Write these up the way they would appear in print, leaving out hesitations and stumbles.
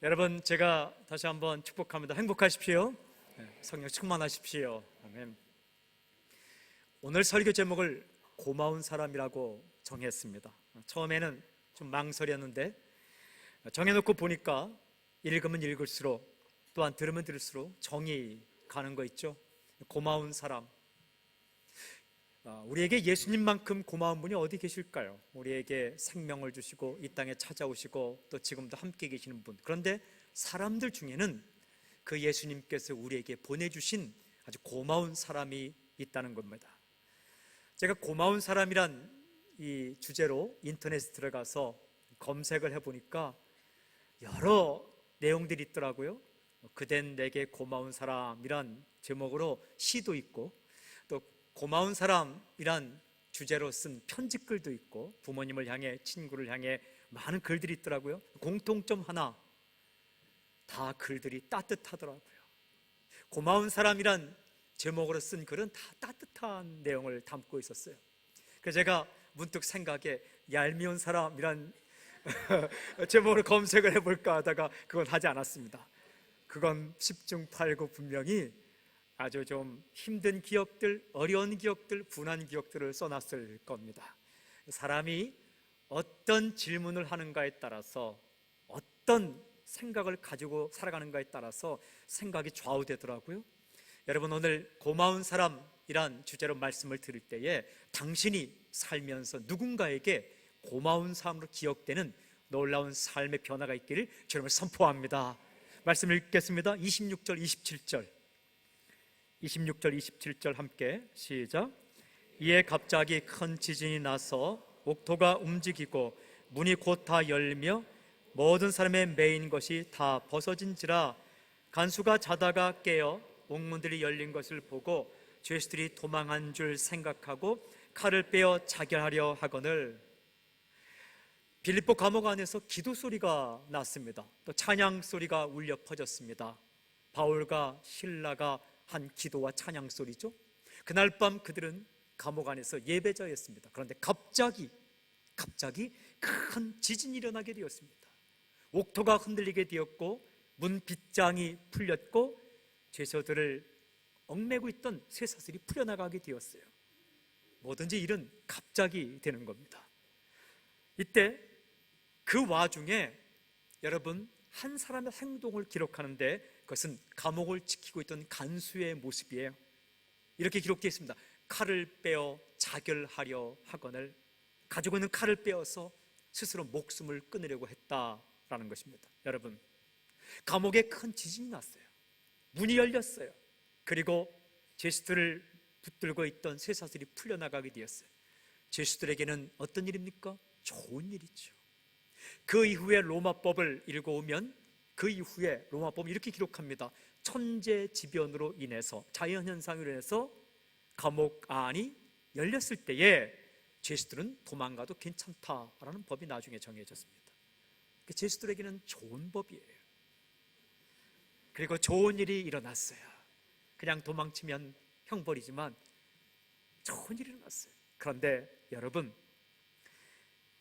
여러분, 제가 다시 한번 축복합니다. 행복하십시오. 성령 충만하십시오. 아멘. 오늘 설교 제목을 고마운 사람이라고 정했습니다. 처음에는 좀 망설였는데 정해놓고 보니까 읽으면 읽을수록, 또한 들으면 들을수록 정이 가는 거 있죠. 고마운 사람. 우리에게 예수님만큼 고마운 분이 어디 계실까요? 우리에게 생명을 주시고 이 땅에 찾아오시고 또 지금도 함께 계시는 분. 그런데 사람들 중에는 그 예수님께서 우리에게 보내주신 아주 고마운 사람이 있다는 겁니다. 제가 고마운 사람이란 이 주제로 인터넷에 들어가서 검색을 해보니까 여러 내용들이 있더라고요. 그댄 내게 고마운 사람이란 제목으로 시도 있고, 또 고마운 사람이란 주제로 쓴 편지글도 있고, 부모님을 향해, 친구를 향해 많은 글들이 있더라고요. 공통점 하나, 다 글들이 따뜻하더라고요. 고마운 사람이란 제목으로 쓴 글은 다 따뜻한 내용을 담고 있었어요. 그래서 제가 문득 생각에 얄미운 사람이란 제목으로 검색을 해볼까 하다가 그건 하지 않았습니다. 그건 10중 8구 분명히 아주 좀 힘든 기억들, 어려운 기억들, 분한 기억들을 써놨을 겁니다. 사람이 어떤 질문을 하는가에 따라서, 어떤 생각을 가지고 살아가는가에 따라서 생각이 좌우되더라고요. 여러분, 오늘 고마운 사람이란 주제로 말씀을 드릴 때에 당신이 살면서 누군가에게 고마운 사람으로 기억되는 놀라운 삶의 변화가 있기를 주님을 선포합니다. 말씀을 읽겠습니다. 26절, 27절. 26절, 27절 함께 시작. 이에 갑자기 큰 지진이 나서 옥토가 움직이고 문이 곧 다 열리며 모든 사람의 매인 것이 다 벗어진지라. 간수가 자다가 깨어 옥문들이 열린 것을 보고 죄수들이 도망한 줄 생각하고 칼을 빼어 자결하려 하거늘. 빌립보 감옥 안에서 기도 소리가 났습니다. 또 찬양 소리가 울려 퍼졌습니다. 바울과 실라가 한 기도와 찬양 소리죠. 그날 밤 그들은 감옥 안에서 예배자였습니다. 그런데 갑자기 큰 지진이 일어나게 되었습니다. 옥토가 흔들리게 되었고 문 빗장이 풀렸고 죄수들을 얽매고 있던 쇠사슬이 풀려나가게 되었어요. 뭐든지 일은 갑자기 되는 겁니다. 이때 그 와중에 여러분, 한 사람의 행동을 기록하는데 그것은 감옥을 지키고 있던 간수의 모습이에요. 이렇게 기록되어 있습니다. 칼을 빼어 자결하려 하거늘. 가지고 있는 칼을 빼어서 스스로 목숨을 끊으려고 했다라는 것입니다. 여러분, 감옥에 큰 지진이 났어요. 문이 열렸어요. 그리고 죄수들을 붙들고 있던 쇠사슬이 풀려나가게 되었어요. 죄수들에게는 어떤 일입니까? 좋은 일이죠. 그 이후에 로마법을 읽어오면 그 이후에 로마법은 이렇게 기록합니다. 천재지변으로 인해서, 자연현상으로 인해서 감옥 안이 열렸을 때에 죄수들은 도망가도 괜찮다라는 법이 나중에 정해졌습니다. 죄수들에게는 좋은 법이에요. 그리고 좋은 일이 일어났어요. 그냥 도망치면 형벌이지만 좋은 일이 일어났어요. 그런데 여러분,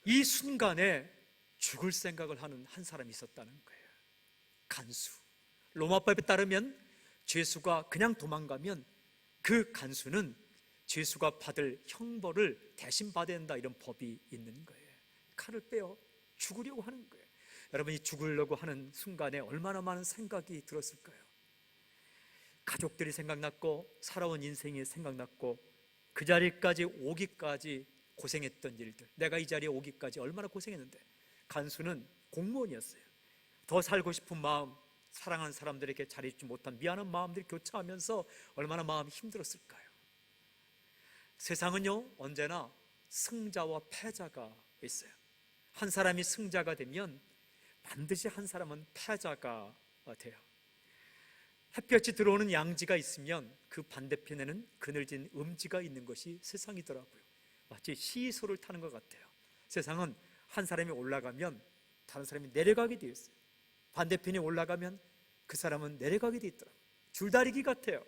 이 순간에 죽을 생각을 하는 한 사람이 있었다는 거예요. 간수. 로마법에 따르면 죄수가 그냥 도망가면 그 간수는 죄수가 받을 형벌을 대신 받아야 된다, 이런 법이 있는 거예요. 칼을 빼어 죽으려고 하는 거예요. 여러분이 죽으려고 하는 순간에 얼마나 많은 생각이 들었을까요? 가족들이 생각났고 살아온 인생이 생각났고 그 자리까지 오기까지 고생했던 일들, 내가 이 자리에 오기까지 얼마나 고생했는데. 간수는 공무원이었어요. 더 살고 싶은 마음, 사랑하는 사람들에게 잘해주지 못한 미안한 마음들이 교차하면서 얼마나 마음이 힘들었을까요? 세상은요, 언제나 승자와 패자가 있어요. 한 사람이 승자가 되면 반드시 한 사람은 패자가 돼요. 햇볕이 들어오는 양지가 있으면 그 반대편에는 그늘진 음지가 있는 것이 세상이더라고요. 마치 시소를 타는 것 같아요. 세상은 한 사람이 올라가면 다른 사람이 내려가게 되어 있어요. 반대편이 올라가면 그 사람은 내려가게 되어 있더라고요. 줄다리기 같아요.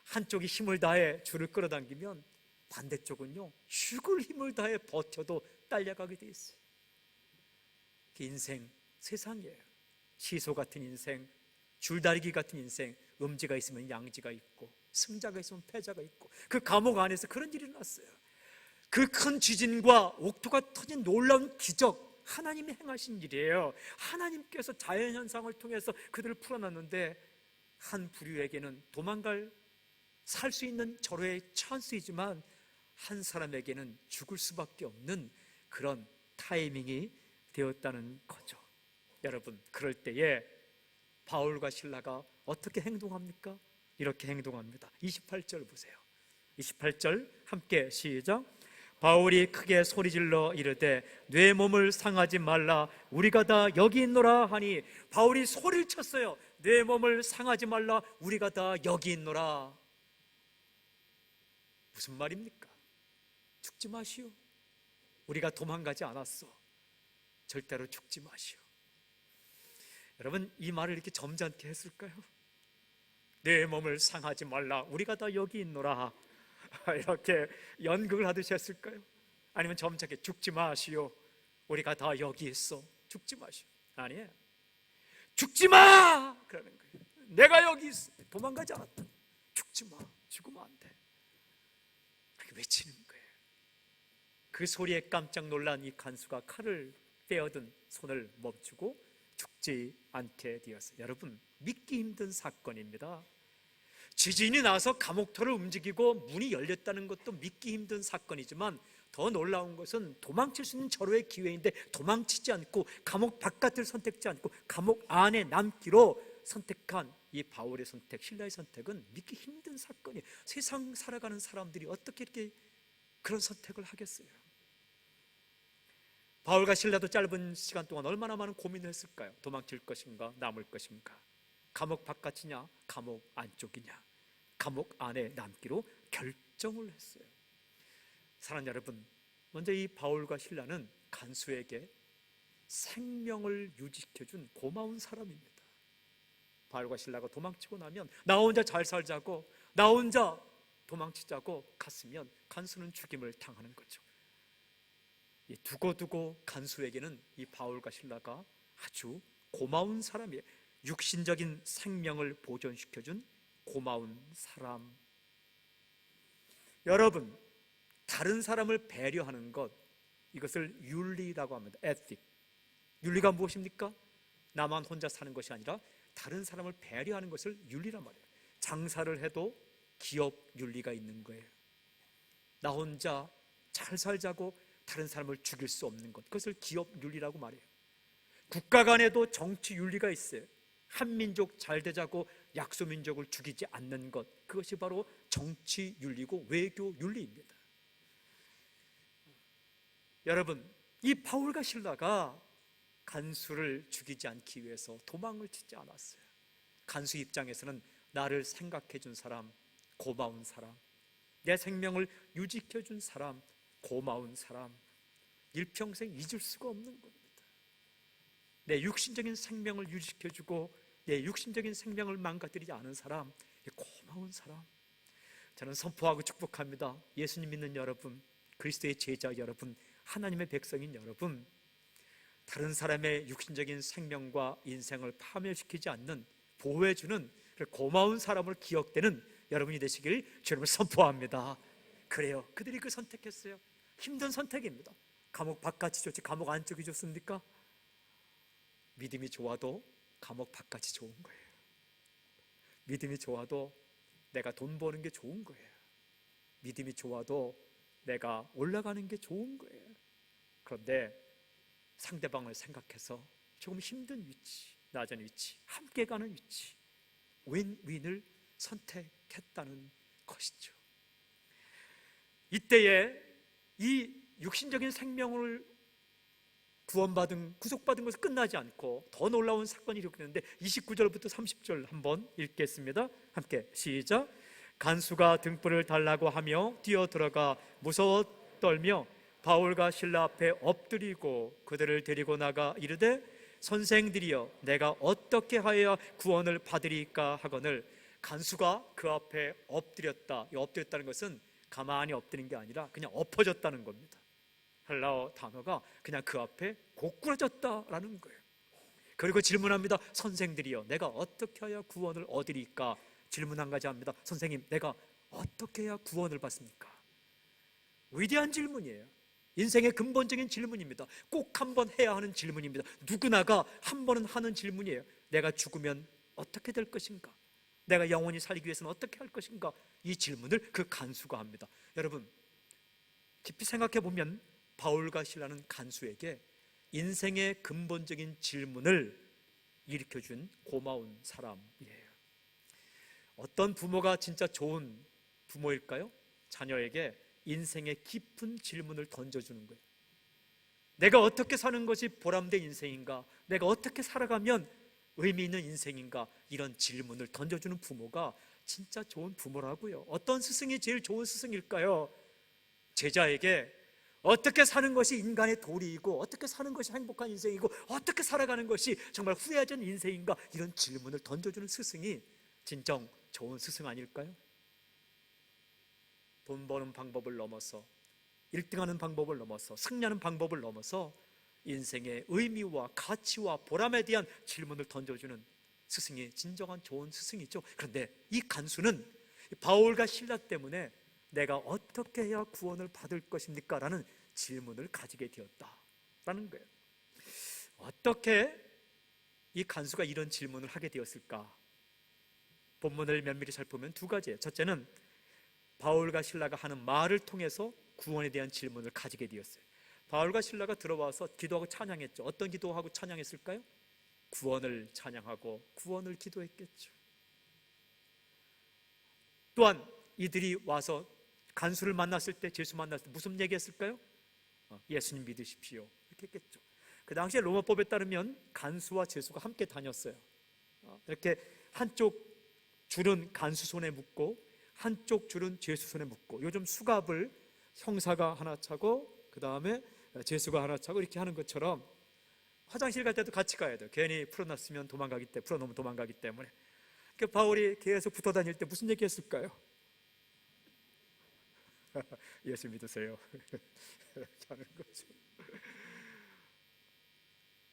한쪽이 힘을 다해 줄을 끌어당기면 반대쪽은요, 죽을 힘을 다해 버텨도 딸려가게 되어 있어요. 인생, 세상이에요. 시소 같은 인생, 줄다리기 같은 인생, 음지가 있으면 양지가 있고 승자가 있으면 패자가 있고, 그 감옥 안에서 그런 일이 일어났어요. 그 큰 지진과 옥토가 터진 놀라운 기적, 하나님이 행하신 일이에요. 하나님께서 자연현상을 통해서 그들을 풀어놨는데, 한 부류에게는 살 수 있는 절호의 찬스이지만 한 사람에게는 죽을 수밖에 없는 그런 타이밍이 되었다는 거죠. 여러분, 그럴 때에 바울과 실라가 어떻게 행동합니까? 이렇게 행동합니다. 28절 보세요. 28절 함께 시작. 바울이 크게 소리질러 이르되 내 몸을 상하지 말라, 우리가 다 여기 있노라 하니, 바울이 소리를 쳤어요. 내 몸을 상하지 말라, 우리가 다 여기 있노라. 무슨 말입니까? 죽지 마시오. 우리가 도망가지 않았어. 절대로 죽지 마시오. 여러분, 이 말을 이렇게 점잖게 했을까요? 내 몸을 상하지 말라, 우리가 다 여기 있노라, 이렇게 연극을 하듯이 했을까요? 아니면 점잖게 죽지 마시오, 우리가 다 여기 있어, 죽지 마시오. 아니에요. 죽지 마! 그러는 거예요. 내가 여기 있어. 도망가지 않았다. 죽지 마. 죽으면 안 돼. 그렇게 외치는 거예요. 그 소리에 깜짝 놀란 이 간수가 칼을 빼어든 손을 멈추고 죽지 않게 되었어요. 여러분, 믿기 힘든 사건입니다. 지진이 나서 감옥터를 움직이고 문이 열렸다는 것도 믿기 힘든 사건이지만, 더 놀라운 것은 도망칠 수 있는 절호의 기회인데 도망치지 않고 감옥 바깥을 선택지 않고 감옥 안에 남기로 선택한 이 바울의 선택, 실라의 선택은 믿기 힘든 사건이에요. 세상 살아가는 사람들이 어떻게 이렇게 그런 선택을 하겠어요? 바울과 실라도 짧은 시간 동안 얼마나 많은 고민을 했을까요? 도망칠 것인가, 남을 것인가? 감옥 바깥이냐, 감옥 안쪽이냐? 감옥 안에 남기로 결정을 했어요. 사랑하는 여러분, 먼저 이 바울과 실라는 간수에게 생명을 유지시켜준 고마운 사람입니다. 바울과 실라가 도망치고 나면 나 혼자 잘 살자고, 나 혼자 도망치자고 갔으면 간수는 죽임을 당하는 거죠. 두고두고 간수에게는 이 바울과 실라가 아주 고마운 사람이에요. 육신적인 생명을 보존시켜준 고마운 사람. 여러분, 다른 사람을 배려하는 것, 이것을 윤리라고 합니다. 에틱. 윤리가 무엇입니까? 나만 혼자 사는 것이 아니라 다른 사람을 배려하는 것을 윤리란 말이에요. 장사를 해도 기업 윤리가 있는 거예요. 나 혼자 잘 살자고 다른 사람을 죽일 수 없는 것, 그것을 기업 윤리라고 말해요. 국가 간에도 정치 윤리가 있어요. 한 민족 잘 되자고 약소민족을 죽이지 않는 것, 그것이 바로 정치 윤리고 외교 윤리입니다. 여러분, 이 바울과 실라가 간수를 죽이지 않기 위해서 도망을 치지 않았어요. 간수 입장에서는 나를 생각해 준 사람, 고마운 사람, 내 생명을 유지시켜 준 사람, 고마운 사람, 일평생 잊을 수가 없는 겁니다. 내 육신적인 생명을 유지시켜주고 내 육신적인 생명을 망가뜨리지 않은 사람, 고마운 사람. 저는 선포하고 축복합니다. 예수님 믿는 여러분, 그리스도의 제자 여러분, 하나님의 백성인 여러분, 다른 사람의 육신적인 생명과 인생을 파멸시키지 않는, 보호해주는 고마운 사람을 기억되는 여러분이 되시길 주님을 선포합니다. 그래요, 그들이 그 선택했어요. 힘든 선택입니다. 감옥 바깥이 좋지 감옥 안쪽이 좋습니까? 믿음이 좋아도 감옥 바깥이 좋은 거예요. 믿음이 좋아도 내가 돈 버는 게 좋은 거예요. 믿음이 좋아도 내가 올라가는 게 좋은 거예요. 그런데 상대방을 생각해서 조금 힘든 위치, 낮은 위치, 함께 가는 위치, 윈윈을 선택했다는 것이죠. 이때에 이 육신적인 생명을 구속받은 것은 끝나지 않고 더 놀라운 사건이 일어났는데 29절부터 30절 한번 읽겠습니다. 함께 시작. 간수가 등불을 달라고 하며 뛰어들어가 무서워 떨며 바울과 실라 앞에 엎드리고 그들을 데리고 나가 이르되 선생들이여 내가 어떻게 하여야 구원을 받으리까 하거늘. 간수가 그 앞에 엎드렸다. 이 엎드렸다는 것은 가만히 엎드린 게 아니라 그냥 엎어졌다는 겁니다. 헬라어 단어가 그냥 그 앞에 고꾸라졌다라는 거예요. 그리고 질문합니다. 선생들이여, 내가 어떻게 해야 구원을 얻으리까? 질문 한 가지 합니다. 선생님, 내가 어떻게 해야 구원을 받습니까? 위대한 질문이에요. 인생의 근본적인 질문입니다. 꼭 한번 해야 하는 질문입니다. 누구나가 한 번은 하는 질문이에요. 내가 죽으면 어떻게 될 것인가? 내가 영원히 살기 위해서는 어떻게 할 것인가? 이 질문을 그 간수가 합니다. 여러분, 깊이 생각해 보면 바울과 실라는 간수에게 인생의 근본적인 질문을 일으켜준 고마운 사람이에요. 어떤 부모가 진짜 좋은 부모일까요? 자녀에게 인생의 깊은 질문을 던져주는 거예요. 내가 어떻게 사는 것이 보람된 인생인가? 내가 어떻게 살아가면 의미 있는 인생인가? 이런 질문을 던져주는 부모가 진짜 좋은 부모라고요. 어떤 스승이 제일 좋은 스승일까요? 제자에게 어떻게 사는 것이 인간의 도리이고, 어떻게 사는 것이 행복한 인생이고, 어떻게 살아가는 것이 정말 후회하지 않는 인생인가? 이런 질문을 던져주는 스승이 진정 좋은 스승 아닐까요? 돈 버는 방법을 넘어서, 1등하는 방법을 넘어서, 승리하는 방법을 넘어서 인생의 의미와 가치와 보람에 대한 질문을 던져주는 스승이 진정한 좋은 스승이죠. 그런데 이 간수는 바울과 실라 때문에 내가 어떻게 해야 구원을 받을 것입니까? 라는 질문을 가지게 되었다라는 거예요. 어떻게 이 간수가 이런 질문을 하게 되었을까? 본문을 면밀히 살펴보면 두 가지예요. 첫째는 바울과 실라가 하는 말을 통해서 구원에 대한 질문을 가지게 되었어요. 바울과 실라가 들어와서 기도하고 찬양했죠. 어떤 기도하고 찬양했을까요? 구원을 찬양하고 구원을 기도했겠죠. 또한 이들이 와서 간수를 만났을 때, 예수 만났을 때 무슨 얘기했을까요? 예수님 믿으십시오, 이렇게 했겠죠. 그 당시에 로마법에 따르면 간수와 제수가 함께 다녔어요. 이렇게 한쪽 줄은 간수 손에 묶고 한쪽 줄은 제수 손에 묶고, 요즘 수갑을 형사가 하나 차고 그 다음에 제수가 하나 차고 이렇게 하는 것처럼 화장실 갈 때도 같이 가야 돼요. 괜히 풀어놨으면 풀어놓으면 도망가기 때문에. 그러니까 바울이 계속 붙어 다닐 때 무슨 얘기 했을까요? 예수 믿으세요. 이렇게 하는 거죠.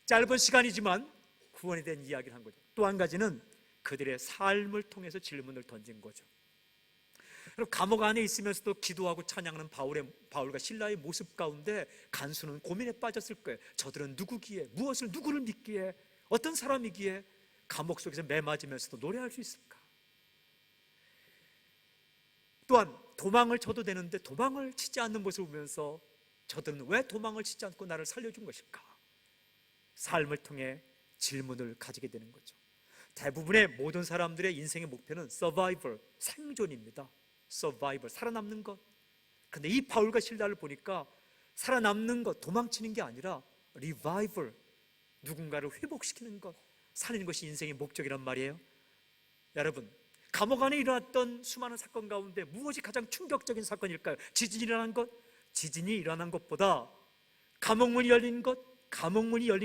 짧은 시간이지만 구원에 대한 이야기를 한 거죠. 또 한 가지는 그들의 삶을 통해서 질문을 던진 거죠. 그럼 감옥 안에 있으면서도 기도하고 찬양하는 바울과 실라의 모습 가운데 간수는 고민에 빠졌을 거예요. 저들은 누구기에, 누구를 믿기에, 어떤 사람이기에 감옥 속에서 매 맞으면서도 노래할 수 있을까? 또한 도망을 쳐도 되는데 도망을 치지 않는 모습을 보면서 저들은 왜 도망을 치지 않고 나를 살려준 것일까? 삶을 통해 질문을 가지게 되는 거죠. 대부분의 모든 사람들의 인생의 목표는 survival, 생존입니다. survival, 살아남는 것. 그런데 이 바울과 실라를 보니까 살아남는 것, 도망치는 게 아니라 revival, 누군가를 회복시키는 것, 살리는 것이 인생의 목적이란 말이에요. 여러분, 감옥 안에 일어났던 수많은 사건 가운데 무엇이 가장 충격적인 사건일까요? 지진이 일어난 것? 지진이 일어난 것보다, 감옥문이 열린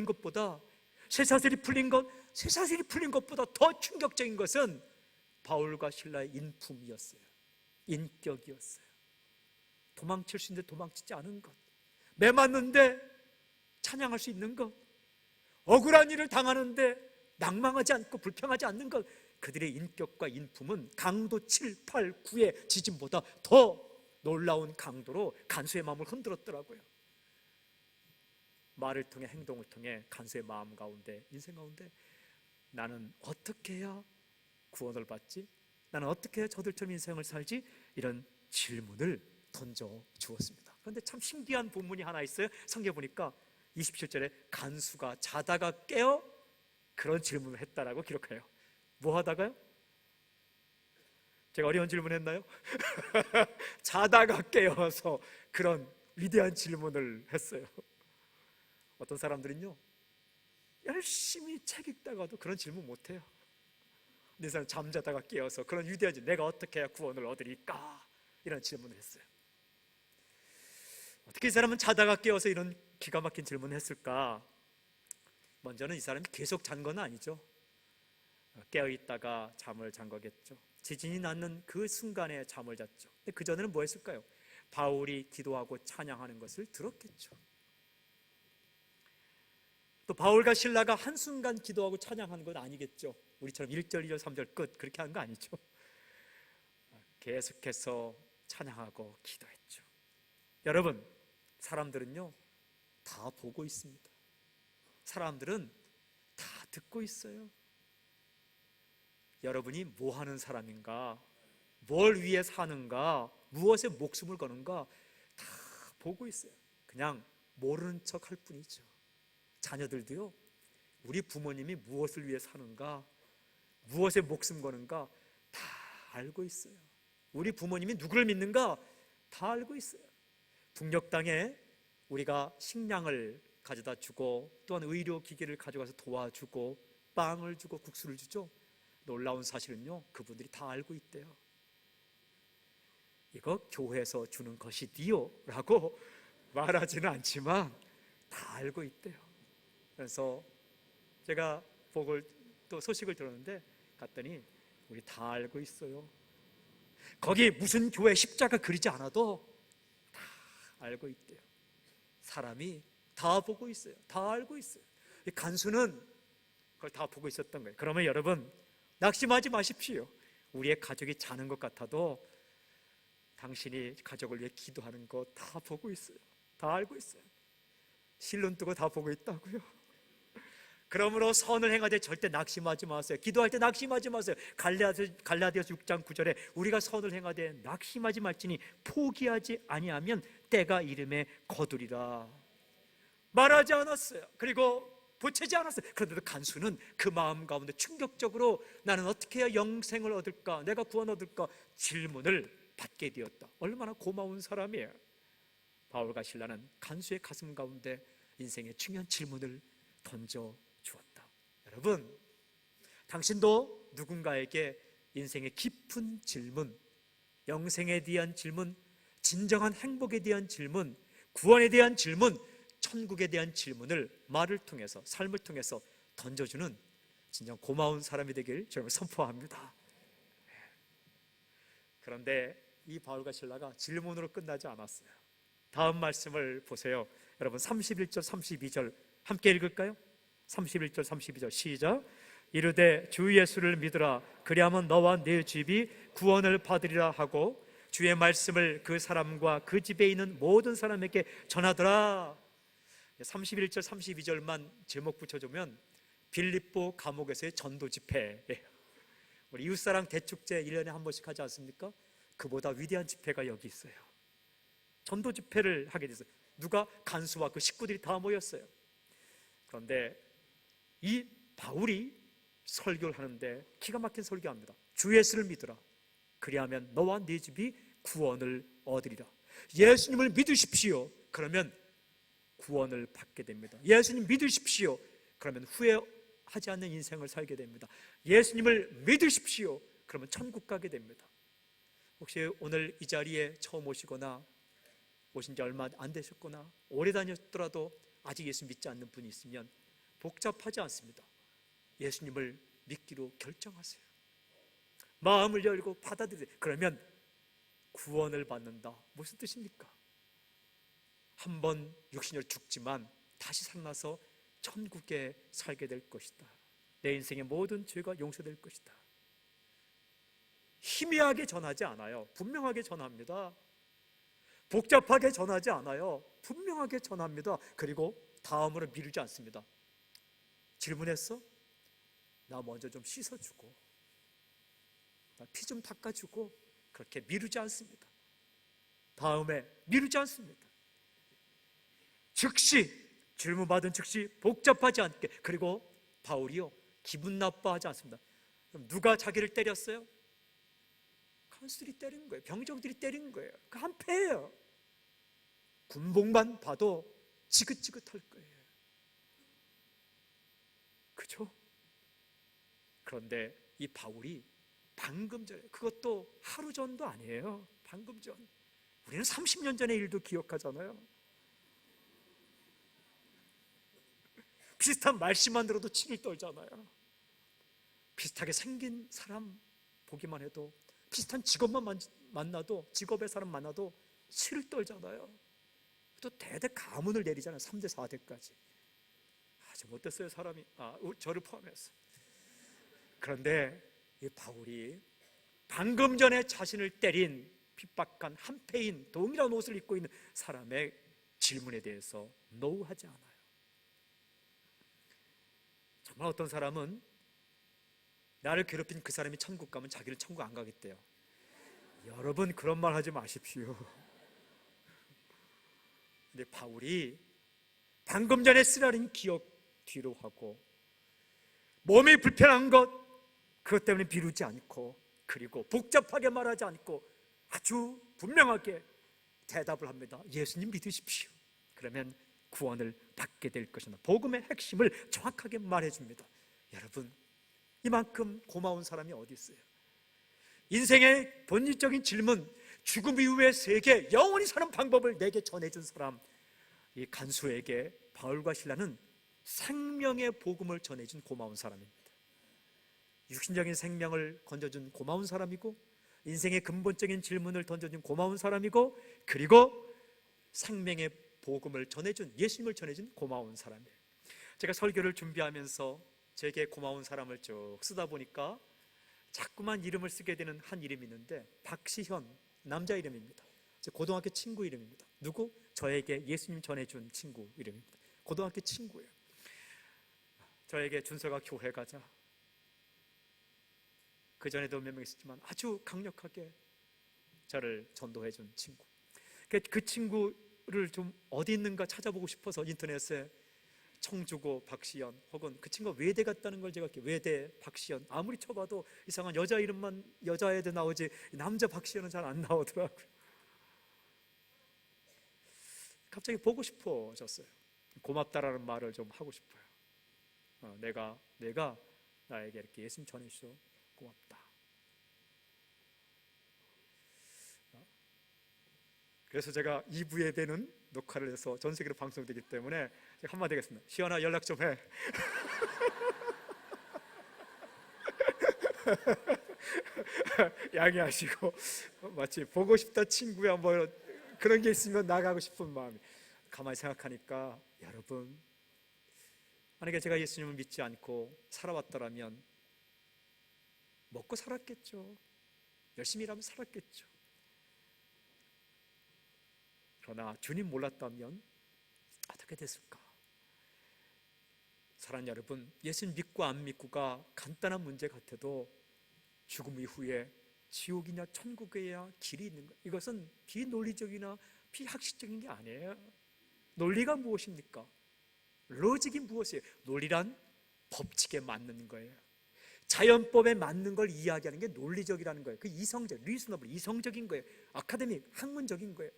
것보다, 쇠사슬이 풀린 것보다 더 충격적인 것은 바울과 실라의 인품이었어요. 인격이었어요. 도망칠 수 있는데 도망치지 않은 것, 매 맞는데 찬양할 수 있는 것, 억울한 일을 당하는데 낭망하지 않고 불평하지 않는 것, 그들의 인격과 인품은 강도 7, 8, 9의 지진보다 더 놀라운 강도로 간수의 마음을 흔들었더라고요. 말을 통해, 행동을 통해 간수의 마음 가운데, 인생 가운데 나는 어떻게 해야 구원을 받지? 나는 어떻게 해야 저들처럼 인생을 살지? 이런 질문을 던져 주었습니다. 그런데 참 신기한 본문이 하나 있어요. 성경 보니까 27절에 간수가 자다가 깨어 그런 질문을 했다라고 기록해요. 뭐 하다가요? 제가 어려운 질문 했나요? 자다가 깨어서 그런 위대한 질문을 했어요. 어떤 사람들은요, 열심히 책 읽다가도 그런 질문 못해요. 근데 이 사람 잠자다가 깨어서 그런 위대한 질문, 내가 어떻게 해야 구원을 얻으리까? 이런 질문을 했어요. 어떻게 이 사람은 자다가 깨어서 이런 기가 막힌 질문을 했을까? 먼저는 이 사람이 계속 잔 건 아니죠. 깨어있다가 잠을 잔 거겠죠. 지진이 났는 그 순간에 잠을 잤죠. 근데 그 전에는 뭐 했을까요? 바울이 기도하고 찬양하는 것을 들었겠죠. 또 바울과 신라가 한순간 기도하고 찬양하는 건 아니겠죠. 우리처럼 1절, 2절, 3절 끝 그렇게 한 거 아니죠. 계속해서 찬양하고 기도했죠. 여러분, 사람들은요 다 보고 있습니다. 사람들은 다 듣고 있어요. 여러분이 뭐 하는 사람인가, 뭘 위해 사는가, 무엇에 목숨을 거는가 다 보고 있어요. 그냥 모르는 척 할 뿐이죠. 자녀들도요, 우리 부모님이 무엇을 위해 사는가, 무엇에 목숨 거는가 다 알고 있어요. 우리 부모님이 누구를 믿는가 다 알고 있어요. 북녘 땅에 우리가 식량을 가져다 주고 또한 의료기기를 가져가서 도와주고 빵을 주고 국수를 주죠. 놀라운 사실은요, 그분들이 다 알고 있대요. 이거 교회에서 주는 것이디요 라고 말하지는 않지만 다 알고 있대요. 그래서 제가 또 소식을 들었는데 갔더니 우리 다 알고 있어요. 거기 무슨 교회 십자가 그리지 않아도 다 알고 있대요. 사람이 다 보고 있어요. 다 알고 있어요. 이 간수는 그걸 다 보고 있었던 거예요. 그러면 여러분, 낙심하지 마십시오. 우리의 가족이 자는 것 같아도 당신이 가족을 위해 기도하는 거 다 보고 있어요. 다 알고 있어요. 실눈 뜨고 다 보고 있다고요. 그러므로 선을 행하되 절대 낙심하지 마세요. 기도할 때 낙심하지 마세요. 갈라디아서 6장 9절에 우리가 선을 행하되 낙심하지 말지니 포기하지 아니하면 때가 이름에 거두리라 말하지 않았어요. 그리고 보채지 않았어요. 그런데도 간수는 그 마음 가운데 충격적으로 나는 어떻게 해야 영생을 얻을까, 내가 구원 얻을까 질문을 받게 되었다. 얼마나 고마운 사람이에요. 바울과 신라는 간수의 가슴 가운데 인생의 중요한 질문을 던져 주었다. 여러분, 당신도 누군가에게 인생의 깊은 질문, 영생에 대한 질문, 진정한 행복에 대한 질문, 구원에 대한 질문, 천국에 대한 질문을 말을 통해서, 삶을 통해서 던져주는 진정 고마운 사람이 되길 저는 선포합니다. 그런데 이 바울과 신라가 질문으로 끝나지 않았어요. 다음 말씀을 보세요. 여러분, 31절 32절 함께 읽을까요? 31절 32절 시작. 이르되 주 예수를 믿으라 그리하면 너와 네 집이 구원을 받으리라 하고 주의 말씀을 그 사람과 그 집에 있는 모든 사람에게 전하더라. 31절 32절만 제목 붙여주면 빌립보 감옥에서의 전도 집회예요. 우리 이웃사랑 대축제 1년에 한 번씩 하지 않습니까? 그보다 위대한 집회가 여기 있어요. 전도 집회를 하게 됐어요. 누가? 간수와 그 식구들이 다 모였어요. 그런데 이 바울이 설교를 하는데 기가 막힌 설교합니다. 주 예수를 믿으라 그리하면 너와 네 집이 구원을 얻으리라. 예수님을 믿으십시오. 그러면 구원을 받게 됩니다. 예수님 믿으십시오. 그러면 후회하지 않는 인생을 살게 됩니다. 예수님을 믿으십시오. 그러면 천국 가게 됩니다. 혹시 오늘 이 자리에 처음 오시거나 오신 지 얼마 안 되셨거나 오래 다녔더라도 아직 예수 믿지 않는 분이 있으면 복잡하지 않습니다. 예수님을 믿기로 결정하세요. 마음을 열고 받아들이세요. 그러면 구원을 받는다. 무슨 뜻입니까? 한 번 육신으로 죽지만 다시 살아나서 천국에 살게 될 것이다. 내 인생의 모든 죄가 용서될 것이다. 희미하게 전하지 않아요. 분명하게 전합니다. 복잡하게 전하지 않아요. 분명하게 전합니다. 그리고 다음으로 미루지 않습니다. 질문했어? 나 먼저 좀 씻어주고 나 피 좀 닦아주고 그렇게 미루지 않습니다. 다음에 미루지 않습니다. 즉시 질문받은 즉시 복잡하지 않게. 그리고 바울이요 기분 나빠하지 않습니다. 그럼 누가 자기를 때렸어요? 간수들이 때린 거예요. 병정들이 때린 거예요. 그 한패예요. 군복만 봐도 지긋지긋할 거예요. 그죠? 그런데 이 바울이 방금 전에, 그것도 하루 전도 아니에요. 방금 전. 우리는 30년 전의 일도 기억하잖아요. 비슷한 말씨만 들어도 치를 떨잖아요. 비슷하게 생긴 사람 보기만 해도, 비슷한 직업만 만나도, 직업의 사람 만나도 치를 떨잖아요. 또 대대 가문을 내리잖아요. 3대 4대까지. 아주 못됐어요, 사람이. 저를 포함해서. 그런데 이 바울이 방금 전에 자신을 때린 핍박한 한패인 동일한 옷을 입고 있는 사람의 질문에 대해서 노하지 않아요. 정말 어떤 사람은 나를 괴롭힌 그 사람이 천국 가면 자기를 천국 안 가겠대요. 여러분, 그런 말 하지 마십시오. 근데 바울이 방금 전에 쓰라린 기억 뒤로 하고 몸이 불편한 것, 그것 때문에 미루지 않고, 그리고 복잡하게 말하지 않고 아주 분명하게 대답을 합니다. 예수님 믿으십시오. 그러면 구원을 받게 될 것이다. 복음의 핵심을 정확하게 말해줍니다. 여러분, 이만큼 고마운 사람이 어디 있어요? 인생의 본질적인 질문, 죽음 이후의 세계, 영원히 사는 방법을 내게 전해준 사람, 이 간수에게 바울과 실라는 생명의 복음을 전해준 고마운 사람입니다. 육신적인 생명을 건져준 고마운 사람이고, 인생의 근본적인 질문을 던져준 고마운 사람이고, 그리고 생명의 복음을 전해준, 예수님을 전해준 고마운 사람이에요. 제가 설교를 준비하면서 제게 고마운 사람을 쭉 쓰다 보니까 자꾸만 이름을 쓰게 되는 한 이름이 있는데, 박시현, 남자 이름입니다. 제 고등학교 친구 이름입니다. 누구? 저에게 예수님 전해준 친구 이름입니다. 고등학교 친구예요. 저에게 준서가 교회 가자, 그 전에도 몇 명 있었지만 아주 강력하게 저를 전도해준 친구. 그 친구를 좀 어디 있는가 찾아보고 싶어서 인터넷에 청주고 박시연, 혹은 그 친구가 외대 갔다는 걸 제가 외대 박시연, 아무리 쳐봐도 이상한 여자 이름만 여자애들 나오지 남자 박시연은 잘 안 나오더라고요. 갑자기 보고 싶어졌어요. 고맙다라는 말을 좀 하고 싶어요. 내가 나에게 이렇게 예수님 전해주셔서 고맙다. 그래서 제가 2부 예배는 녹화를 해서 전 세계로 방송되기 때문에 한마디 하겠습니다. 시연아, 연락 좀 해. 양해하시고, 마치 보고 싶다 친구야 뭐 그런 게 있으면 나가고 싶은 마음이. 가만히 생각하니까 여러분, 만약에 제가 예수님을 믿지 않고 살아왔더라면 먹고 살았겠죠. 열심히 일하면 살았겠죠. 그러나 주님 몰랐다면 어떻게 됐을까? 사랑하는 여러분, 예수님 믿고 안 믿고가 간단한 문제 같아도 죽음 이후에 지옥이냐 천국이냐 길이 있는 것, 이것은 비논리적이나 비학식적인 게 아니에요. 논리가 무엇입니까? 로직이 무엇이에요? 논리란 법칙에 맞는 거예요. 자연법에 맞는 걸 이야기하는 게 논리적이라는 거예요. 그 이성적, 리즈너블, 이성적인 거예요. 아카데믹, 학문적인 거예요.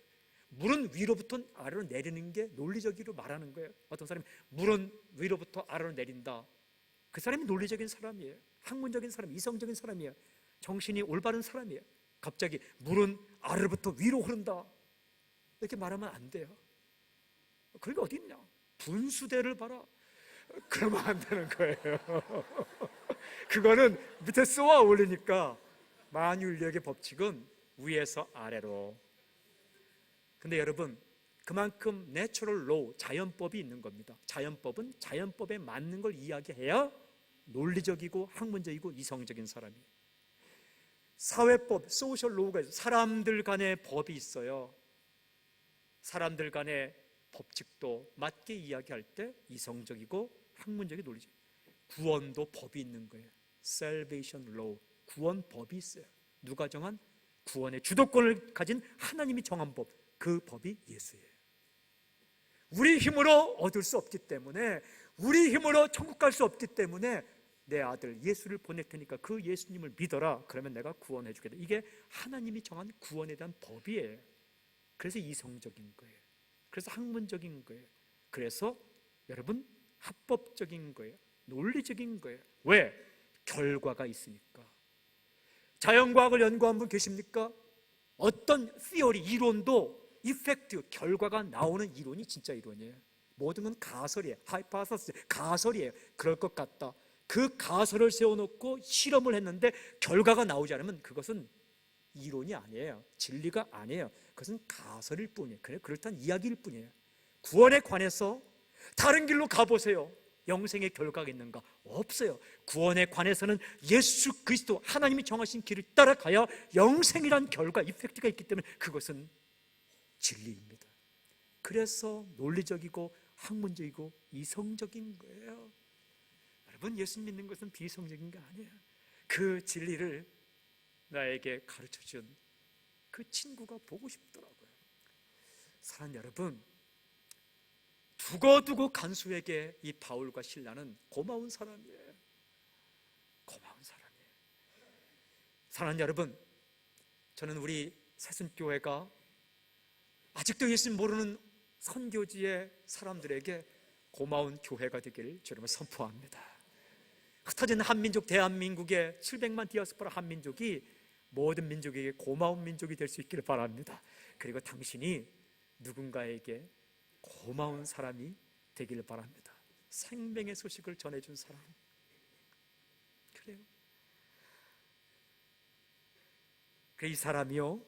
물은 위로부터 아래로 내리는 게 논리적으로 말하는 거예요. 어떤 사람이 물은 위로부터 아래로 내린다, 그 사람이 논리적인 사람이에요. 학문적인 사람, 이성적인 사람이에요. 정신이 올바른 사람이에요. 갑자기 물은 아래로부터 위로 흐른다 이렇게 말하면 안 돼요. 그런 게 어디 있냐? 분수대를 봐라, 그러면 안 되는 거예요. 그거는 밑에 쏘아 올리니까 만유인력의 법칙은 위에서 아래로. 근데 여러분, 그만큼 내추럴 로우, 자연법이 있는 겁니다. 자연법은 자연법에 맞는 걸 이야기해야 논리적이고 학문적이고 이성적인 사람이에요. 사회법, 소셜 로우가 있어요. 사람들 간의 법이 있어요. 사람들 간의 법칙도 맞게 이야기할 때 이성적이고 학문적이 논리적. 구원도 법이 있는 거예요. Salvation law, 구원법이 있어요. 누가 정한? 구원의 주도권을 가진 하나님이 정한 법, 그 법이 예수예요. 우리 힘으로 얻을 수 없기 때문에, 우리 힘으로 천국 갈 수 없기 때문에 내 아들 예수를 보낼 테니까 그 예수님을 믿어라, 그러면 내가 구원해 주겠다. 이게 하나님이 정한 구원에 대한 법이에요. 그래서 이성적인 거예요. 그래서 학문적인 거예요. 그래서 여러분, 합법적인 거예요. 논리적인 거예요. 왜? 결과가 있으니까. 자연과학을 연구한 분 계십니까? 어떤 시어리, 이론도 이펙트, 결과가 나오는 이론이 진짜 이론이에요. 모든 건 가설이에요. 하이파서스, 가설이에요. 그럴 것 같다. 그 가설을 세워놓고 실험을 했는데 결과가 나오지 않으면 그것은 이론이 아니에요. 진리가 아니에요. 그것은 가설일 뿐이에요. 그렇다는 이야기일 뿐이에요. 구원에 관해서 다른 길로 가보세요. 영생의 결과가 있는가? 없어요. 구원에 관해서는 예수 그리스도 하나님이 정하신 길을 따라가야 영생이란 결과, 이펙트가 있기 때문에 그것은 진리입니다. 그래서 논리적이고 학문적이고 이성적인 거예요. 여러분, 예수 믿는 것은 비이성적인 게 아니에요. 그 진리를 나에게 가르쳐준 그 친구가 보고 싶더라고요. 사랑하는 여러분, 두고두고 간수에게 이 바울과 실라는 고마운 사람이에요. 고마운 사람이에요. 사랑하는 여러분, 저는 우리 새순교회가 아직도 예수님 모르는 선교지의 사람들에게 고마운 교회가 되기를 주님을 선포합니다. 흩어진 한민족, 대한민국의 700만 디아스포라 한민족이 모든 민족에게 고마운 민족이 될 수 있기를 바랍니다. 그리고 당신이 누군가에게 고마운 사람이 되기를 바랍니다. 생명의 소식을 전해준 사람. 그래요. 이 사람이요,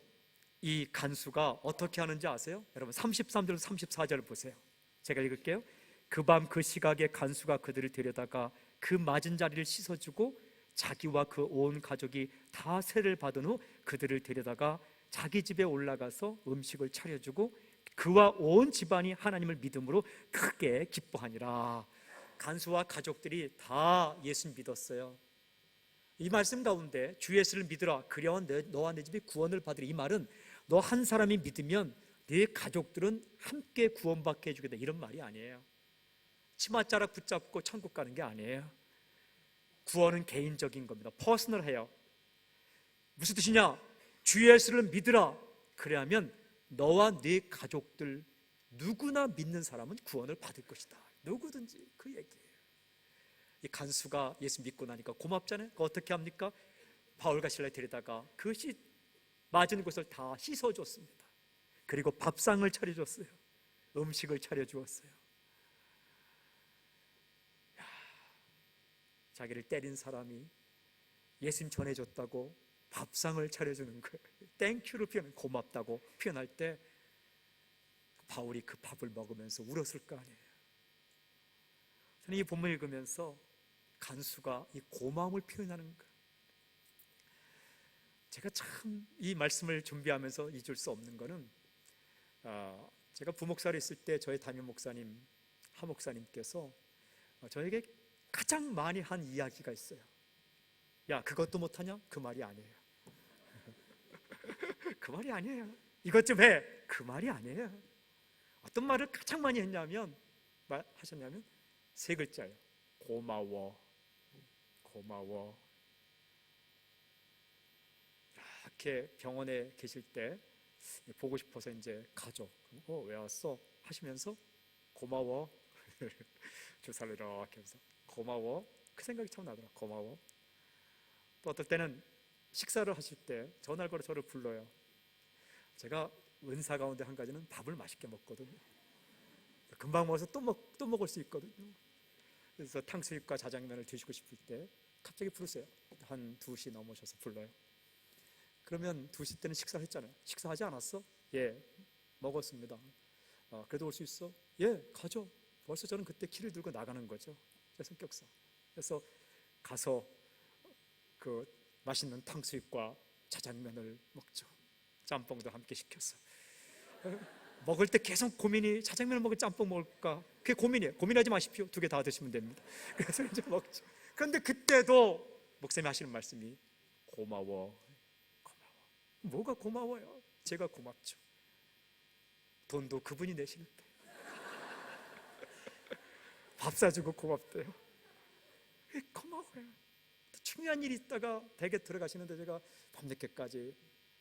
이 간수가 어떻게 하는지 아세요? 여러분 33절 34절 보세요. 제가 읽을게요. 그 밤 그 시각에 간수가 그들을 데려다가 그 맞은 자리를 씻어주고 자기와 그 온 가족이 다 세를 받은 후 그들을 데려다가 자기 집에 올라가서 음식을 차려주고 그와 온 집안이 하나님을 믿음으로 크게 기뻐하니라. 간수와 가족들이 다 예수 믿었어요. 이 말씀 가운데 주 예수를 믿으라 그리하면 너와 내 집이 구원을 받으리, 이 말은 너 한 사람이 믿으면 네 가족들은 함께 구원받게 해주겠다, 이런 말이 아니에요. 치맛자락 붙잡고 천국 가는 게 아니에요. 구원은 개인적인 겁니다. 퍼스널해요. 무슨 뜻이냐? 주 예수를 믿으라 그래야면 너와 네 가족들 누구나 믿는 사람은 구원을 받을 것이다. 누구든지 그 얘기예요. 이 간수가 예수 믿고 나니까 고맙잖아요. 그 어떻게 합니까? 바울과 실라를 데리다가 그 맞은 곳을 다 씻어줬습니다. 그리고 밥상을 차려줬어요. 음식을 차려주었어요. 자기를 때린 사람이 예수님 전해줬다고 밥상을 차려주는 거예요. 땡큐로 표현은 고맙다고 표현할 때 바울이 그 밥을 먹으면서 울었을 거 아니에요. 저는 이 본문 읽으면서 간수가 이 고마움을 표현하는 거예요. 제가 참 이 말씀을 준비하면서 잊을 수 없는 거는, 제가 부목사로 있을 때 저희 담임 목사님 하 목사님께서 저에게 가장 많이 한 이야기가 있어요. 야, 그것도 못하냐? 그 말이 아니에요. 그 말이 아니에요. 이것 좀 해. 그 말이 아니에요. 어떤 말을 가장 많이 했냐면, 하셨냐면 세 글자예요. 고마워. 고마워. 이렇게 병원에 계실 때 보고 싶어서 이제 가죠. 왜 왔어? 하시면서 고마워. 주사를 이렇게 해서 고마워. 그 생각이 참 나더라. 고마워. 또 어떨 때는 식사를 하실 때 전화를 걸어 저를 불러요. 제가 은사 가운데 한 가지는 밥을 맛있게 먹거든요. 금방 먹어서 또 먹을 수 있거든요. 그래서 탕수육과 자장면을 드시고 싶을 때 갑자기 부르세요. 한 2시 넘으셔서 불러요. 그러면 2시 때는 식사를 했잖아요. 식사하지 않았어? 예, 먹었습니다. 그래도 올 수 있어? 예, 가죠. 벌써 저는 그때 키를 들고 나가는 거죠. 제 성격상. 그래서 가서 그 맛있는 탕수육과 자장면을 먹죠. 짬뽕도 함께 시켰어요. 먹을 때 계속 고민이, 자장면을 먹을 짬뽕 먹을까? 그게 고민이에요. 고민하지 마십시오. 2개 다 드시면 됩니다. 그래서 이제 먹죠. 그런데 그때도 목사님이 하시는 말씀이 고마워. 고마워. 뭐가 고마워요? 제가 고맙죠. 돈도 그분이 내실 때 밥 사주고 고맙대요. 고마워요. 중요한 일이 있다가 댁에 들어가시는데 제가 밤늦게까지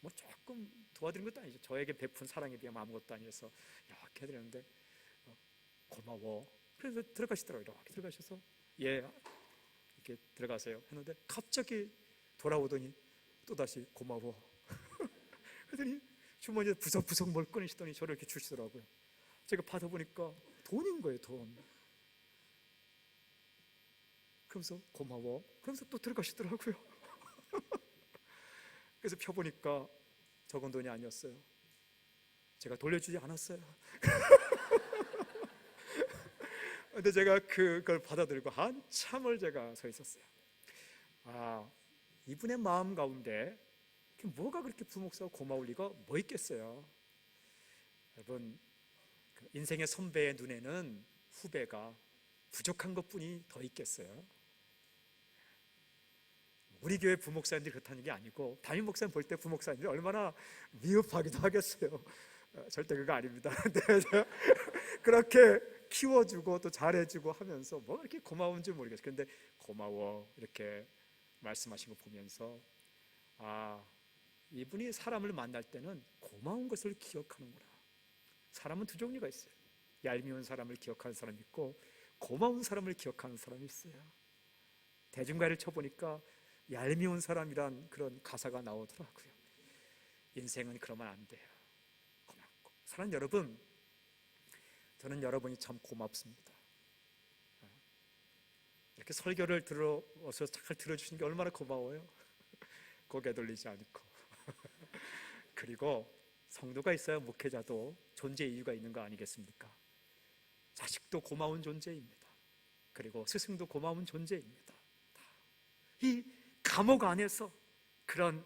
뭐 조금 도와드린 것도 아니죠. 저에게 베푼 사랑에 비하면 아무것도 아니어서 이렇게 해드렸는데 고마워. 그래서 들어가시더라고요. 이렇게 들어가셔서 예, 이렇게 들어가세요 했는데 갑자기 돌아오더니 또다시 고마워. 그랬더니 주머니에 부석부석 뭘 꺼내시더니 저를 이렇게 주시더라고요. 제가 받아보니까 돈인 거예요. 돈. 그러면서 고마워. 그러면서 또 들어가시더라고요. 그래서 펴보니까 적은 돈이 아니었어요. 제가 돌려주지 않았어요. 근데 제가 그걸 받아들이고 한참을 제가 서 있었어요. 이분의 마음 가운데 뭐가 그렇게 부목사가 고마울 리가 뭐 있겠어요. 여러분, 인생의 선배의 눈에는 후배가 부족한 것뿐이 더 있겠어요. 우리 교회 부목사님들이 그렇다는 게 아니고 담임 목사님 볼 때 부목사님들이 얼마나 미흡하기도 하겠어요. 절대 그거 아닙니다. 근데 그렇게 키워주고 또 잘해주고 하면서 뭐 이렇게 고마운지 모르겠어요. 근데 고마워 이렇게 말씀하신 거 보면서 이분이 사람을 만날 때는 고마운 것을 기억하는구나. 사람은 두 종류가 있어요. 얄미운 사람을 기억하는 사람이 있고 고마운 사람을 기억하는 사람이 있어요. 대중가를 쳐보니까 얄미운 사람이란 그런 가사가 나오더라고요. 인생은 그러면 안 돼요. 고맙고. 사랑하는 여러분, 저는 여러분이 참 고맙습니다. 이렇게 설교를 들어서 잘 들어주신 게 얼마나 고마워요. 고개 돌리지 않고. 그리고 성도가 있어야 목회자도 존재 이유가 있는 거 아니겠습니까? 자식도 고마운 존재입니다. 그리고 스승도 고마운 존재입니다. 이 감옥 안에서 그런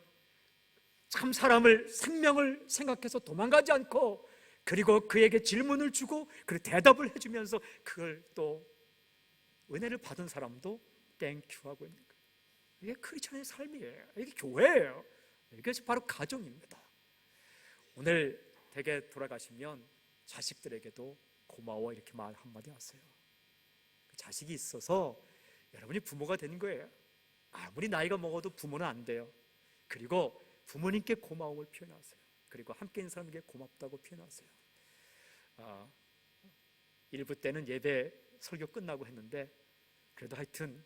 참 사람을 생명을 생각해서 도망가지 않고 그리고 그에게 질문을 주고 그리고 대답을 해주면서 그걸 또 은혜를 받은 사람도 땡큐 하고 있는 거예요. 이게 크리스천의 삶이에요. 이게 교회예요. 이것이 바로 가정입니다. 오늘 댁에 돌아가시면 자식들에게도 고마워 이렇게 말 한마디 하세요. 자식이 있어서 여러분이 부모가 된 거예요. 아무리 나이가 먹어도 부모는 안 돼요. 그리고 부모님께 고마움을 표현하세요. 그리고 함께 있는 사람에게 고맙다고 표현하세요. 1부 때는 예배 설교 끝나고 했는데 그래도 하여튼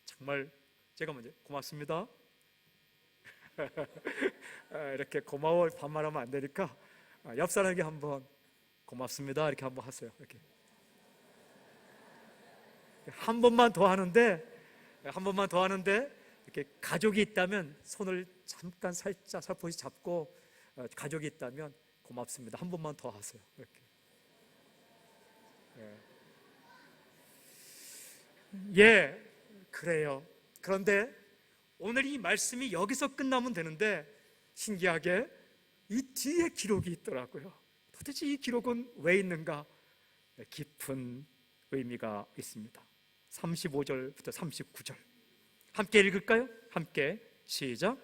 정말 제가 먼저 고맙습니다 이렇게 고마워 반말하면 안 되니까 옆 사람에게 한번 고맙습니다 이렇게 한번 하세요. 이렇게 한 번만 더 하는데 이렇게 가족이 있다면 손을 잠깐 살짝 살포시 잡고 가족이 있다면 고맙습니다 한 번만 더 하세요. 이렇게. 예, 그래요. 그런데 오늘 이 말씀이 여기서 끝나면 되는데 신기하게 이 뒤에 기록이 있더라고요. 도대체 이 기록은 왜 있는가? 깊은 의미가 있습니다. 35절부터 39절 함께 읽을까요? 함께 시작.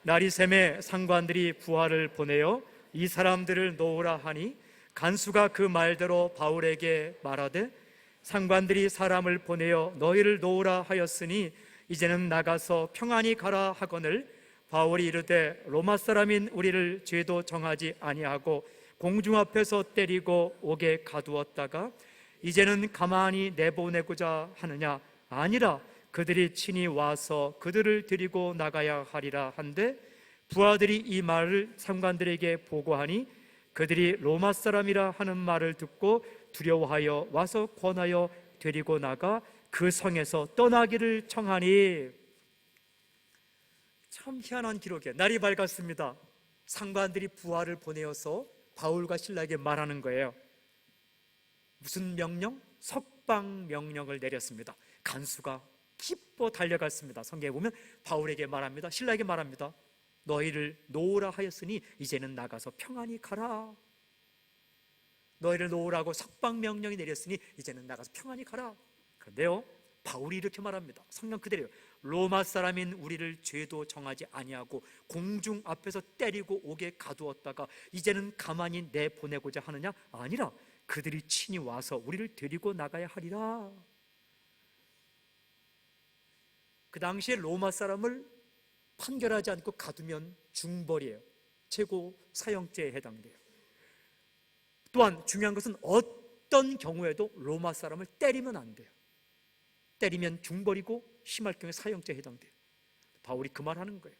날이 새매 상관들이 부하를 보내어 이 사람들을 놓으라 하니 간수가 그 말대로 바울에게 말하되 상관들이 사람을 보내어 너희를 놓으라 하였으니 이제는 나가서 평안히 가라 하거늘 바울이 이르되 로마 사람인 우리를 죄도 정하지 아니하고 공중 앞에서 때리고 옥에 가두었다가 이제는 가만히 내보내고자 하느냐? 아니라 그들이 친히 와서 그들을 데리고 나가야 하리라 한데 부하들이 이 말을 상관들에게 보고하니 그들이 로마 사람이라 하는 말을 듣고 두려워하여 와서 권하여 데리고 나가 그 성에서 떠나기를 청하니. 참 희한한 기록이에요. 날이 밝았습니다. 상관들이 부하를 보내어서 바울과 실라에게 말하는 거예요. 무슨 명령? 석방 명령을 내렸습니다. 간수가 기뻐 달려갔습니다. 성경에 보면 바울에게 말합니다. 실라에게 말합니다. 너희를 놓으라 하였으니 이제는 나가서 평안히 가라. 너희를 놓으라고 석방 명령이 내렸으니 이제는 나가서 평안히 가라. 그런데요, 바울이 이렇게 말합니다. 성경 그대로요. 로마 사람인 우리를 죄도 정하지 아니하고 공중 앞에서 때리고 옥에 가두었다가 이제는 가만히 내보내고자 하느냐? 아니라 그들이 친히 와서 우리를 데리고 나가야 하리라. 그 당시에 로마 사람을 판결하지 않고 가두면 중벌이에요. 최고 사형죄에 해당돼요. 또한 중요한 것은 어떤 경우에도 로마 사람을 때리면 안 돼요. 때리면 중벌이고 심할 경우에 사형죄에 해당돼요. 바울이 그 말 하는 거예요.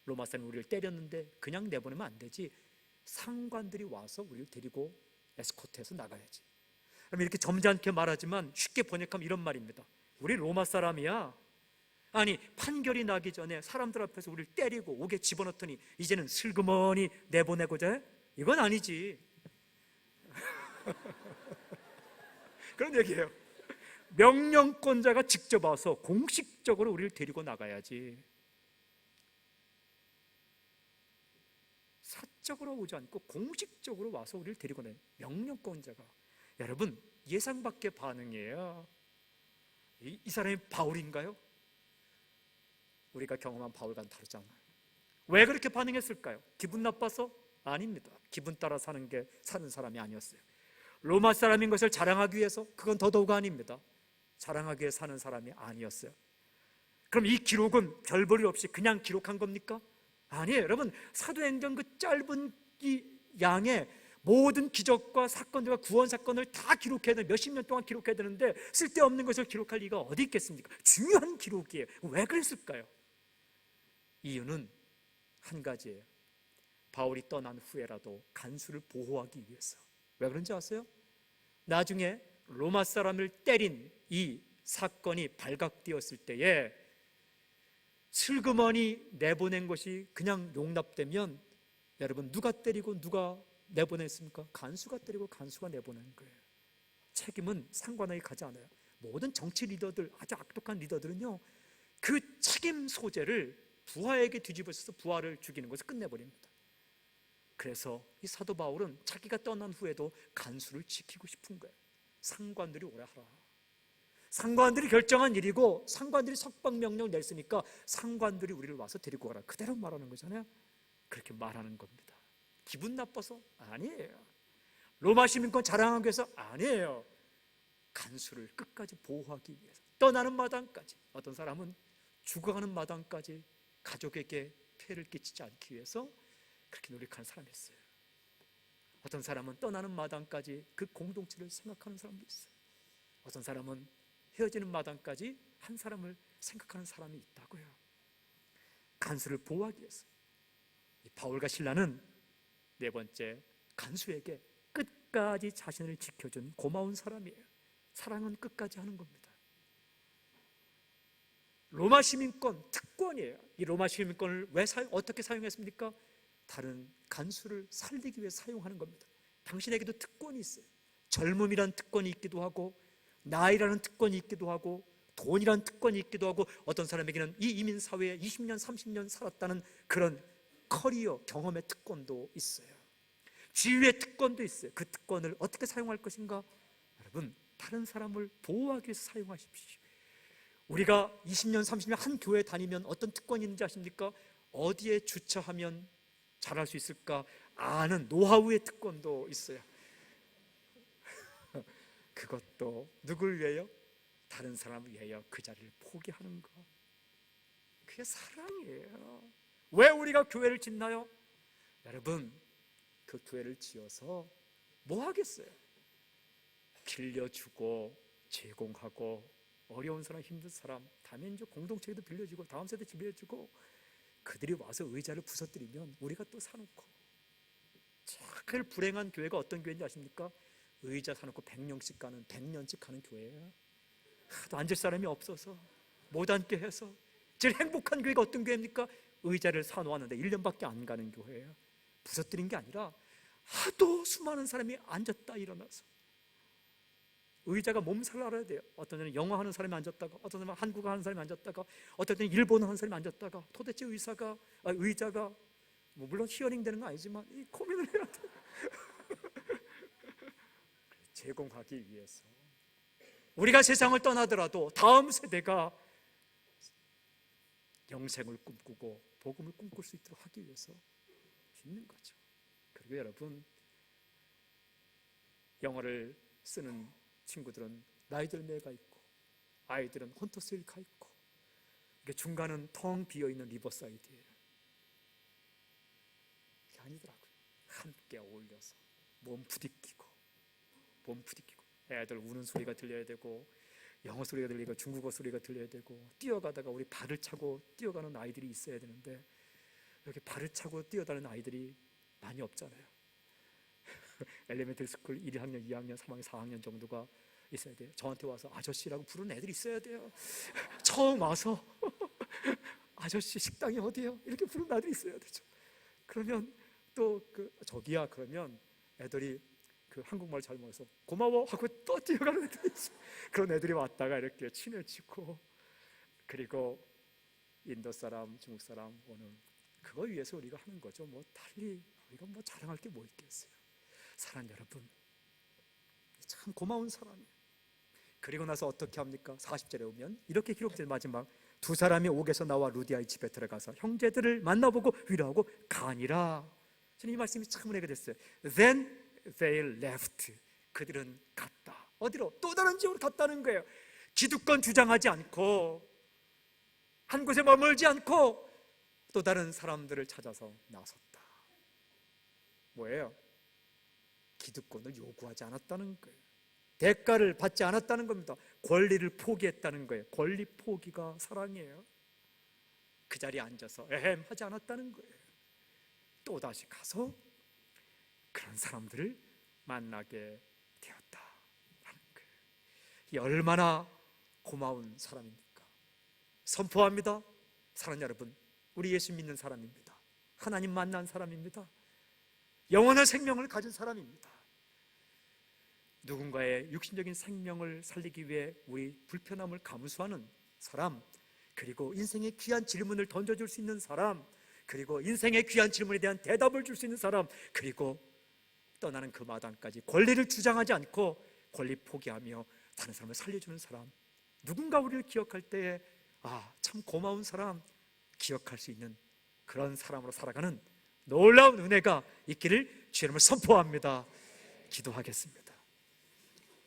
로마 사람이 우리를 때렸는데 그냥 내보내면 안 되지. 상관들이 와서 우리를 데리고 에스코트해서 나가야지. 그럼 이렇게 점잖게 말하지만 쉽게 번역하면 이런 말입니다. 우리 로마 사람이야. 아니, 판결이 나기 전에 사람들 앞에서 우리를 때리고 옥에 집어넣더니 이제는 슬그머니 내보내고자 해? 이건 아니지. 그런 얘기예요. 명령권자가 직접 와서 공식적으로 우리를 데리고 나가야지, 사적으로 오지 않고 공식적으로 와서 우리를 데리고 나가요. 명령권자가. 여러분, 예상 밖의 반응이에요. 이 사람이 바울인가요? 우리가 경험한 바울과는 다르잖아요. 왜 그렇게 반응했을까요? 기분 나빠서? 아닙니다. 기분 따라 사는 사람이 아니었어요. 로마 사람인 것을 자랑하기 위해서? 그건 더더욱 아닙니다. 자랑하기 위해 사는 사람이 아니었어요. 그럼 이 기록은 별 볼 일 없이 그냥 기록한 겁니까? 아니에요. 여러분, 사도행전 그 짧은 이 양의 모든 기적과 사건들과 구원 사건을 다 기록해야 되는, 몇십 년 동안 기록해야 되는데 쓸데없는 것을 기록할 리가 어디 있겠습니까? 중요한 기록이에요. 왜 그랬을까요? 이유는 한 가지예요. 바울이 떠난 후에라도 간수를 보호하기 위해서. 왜 그런지 아세요? 나중에 로마 사람을 때린 이 사건이 발각되었을 때에 슬그머니 내보낸 것이 그냥 용납되면, 여러분, 누가 때리고 누가 내보냈습니까? 간수가 때리고 간수가 내보낸 거예요. 책임은 상관하게 가지 않아요. 모든 정치 리더들, 아주 악독한 리더들은요, 그 책임 소재를 부하에게 뒤집어서 부하를 죽이는 것을 끝내버립니다. 그래서 이 사도 바울은 자기가 떠난 후에도 간수를 지키고 싶은 거예요. 상관들이 오래 하라. 상관들이 결정한 일이고 상관들이 석방명령을 냈으니까 상관들이 우리를 와서 데리고 가라. 그대로 말하는 거잖아요. 그렇게 말하는 겁니다. 기분 나빠서? 아니에요. 로마 시민권 자랑하기 위해서? 아니에요. 간수를 끝까지 보호하기 위해서, 떠나는 마당까지, 어떤 사람은 죽어가는 마당까지 가족에게 폐를 끼치지 않기 위해서 그렇게 노력하는 사람이 있어요. 어떤 사람은 떠나는 마당까지 그 공동체를 생각하는 사람도 있어요. 어떤 사람은 헤어지는 마당까지 한 사람을 생각하는 사람이 있다고요. 간수를 보호하기 위해서. 이 바울과 실라는 네 번째, 간수에게 끝까지 자신을 지켜준 고마운 사람이에요. 사랑은 끝까지 하는 겁니다. 로마 시민권 특권이에요. 이 로마 시민권을 어떻게 사용했습니까? 다른 간수를 살리기 위해 사용하는 겁니다. 당신에게도 특권이 있어요. 젊음이란 특권이 있기도 하고, 나이라는 특권이 있기도 하고, 돈이라는 특권이 있기도 하고, 어떤 사람에게는 이 이민 사회에 20년, 30년 살았다는 그런 커리어, 경험의 특권도 있어요. 지위의 특권도 있어요. 그 특권을 어떻게 사용할 것인가? 여러분, 다른 사람을 보호하기 위해서 사용하십시오. 우리가 20년, 30년 한 교회 다니면 어떤 특권이 있는지 아십니까? 어디에 주차하면 잘할 수 있을까 아는 노하우의 특권도 있어요. 그것도 누굴 위해요? 다른 사람을 위하여 그 자리를 포기하는 것. 그게 사랑이에요. 왜 우리가 교회를 짓나요? 여러분, 그 교회를 지어서 뭐 하겠어요? 빌려주고 제공하고, 어려운 사람, 힘든 사람, 다민족 공동체에도 빌려주고, 다음 세대 빌려주고, 그들이 와서 의자를 부서뜨리면 우리가 또 사놓고. 제일 불행한 교회가 어떤 교회인지 아십니까? 의자 사놓고 100년씩 가는, 100년씩 가는 교회예요. 하도 앉을 사람이 없어서 못 앉게 해서. 제일 행복한 교회가 어떤 교회입니까? 의자를 사놓았는데 1년밖에 안 가는 교회예요. 부서뜨린 게 아니라 하도 수많은 사람이 앉았다 일어나서. 의자가 몸살을 알아야 돼요. 어떤 때는 영어 하는 사람이 앉았다가, 어떤 때는 한국어 하는 사람이 앉았다가, 어떤 때는 일본어 하는 사람이 앉았다가, 도대체 의자가 물론 히어링 되는 건 아니지만 이 고민을 해야 돼요. 제공하기 위해서. 우리가 세상을 떠나더라도 다음 세대가 영생을 꿈꾸고 복음을 꿈꿀 수 있도록 하기 위해서 짓는 거죠. 그리고 여러분, 영어를 쓰는 친구들은 나이들매가 있고, 아이들은 헌터스힐 가 있고, 중간은 텅 비어있는 리버사이드예요. 그게 아니더라고요. 함께 어울려서 몸 부딪히고 애들 우는 소리가 들려야 되고, 영어 소리가 들리고 중국어 소리가 들려야 되고, 뛰어가다가 우리 발을 차고 뛰어가는 아이들이 있어야 되는데, 이렇게 발을 차고 뛰어다니는 아이들이 많이 없잖아요. 엘리멘터리 스쿨 1학년, 2학년, 3학년, 4학년 정도가 있어야 돼요. 저한테 와서 아저씨라고 부르는 애들이 있어야 돼요. 처음 와서 아저씨 식당이 어디예요? 이렇게 부르는 아들이 있어야 되죠. 그러면 또 저기야, 그러면 애들이 그 한국말 잘 못해서 고마워 하고 또 뛰어가는 애들이 있어. 그런 애들이 왔다가 이렇게 친해지고, 그리고 인도 사람, 중국 사람 오는 그거 위해서 우리가 하는 거죠. 뭐 달리 우리가 뭐 자랑할 게 뭐 있겠어요. 사랑하는 여러분, 참 고마운 사람이에요. 그리고 나서 어떻게 합니까? 40절에 오면 이렇게 기록된 마지막 두 사람이 옥에서 나와 루디아의 집에 들어가서 형제들을 만나보고 위로하고 가니라. 저는 이 말씀이 참 은혜가 됐어요. Then they left. 그들은 갔다. 어디로? 또 다른 지역으로 갔다는 거예요. 기득권 주장하지 않고, 한 곳에 머물지 않고 또 다른 사람들을 찾아서 나섰다. 뭐예요? 기득권을 요구하지 않았다는 거예요. 대가를 받지 않았다는 겁니다. 권리를 포기했다는 거예요. 권리 포기가 사랑이에요. 그 자리에 앉아서 에헴 하지 않았다는 거예요. 또다시 가서 그런 사람들을 만나게 되었다 하는 거예요. 이 얼마나 고마운 사람입니까? 선포합니다. 사랑하는 여러분, 우리 예수 믿는 사람입니다. 하나님 만난 사람입니다. 영원한 생명을 가진 사람입니다. 누군가의 육신적인 생명을 살리기 위해 우리 불편함을 감수하는 사람, 그리고 인생의 귀한 질문을 던져줄 수 있는 사람, 그리고 인생의 귀한 질문에 대한 대답을 줄 수 있는 사람, 그리고 떠나는 그 마당까지 권리를 주장하지 않고 권리 포기하며 다른 사람을 살려주는 사람, 누군가 우리를 기억할 때에 참 고마운 사람 기억할 수 있는 그런 사람으로 살아가는 놀라운 은혜가 있기를 주의 이름으로 선포합니다. 기도하겠습니다.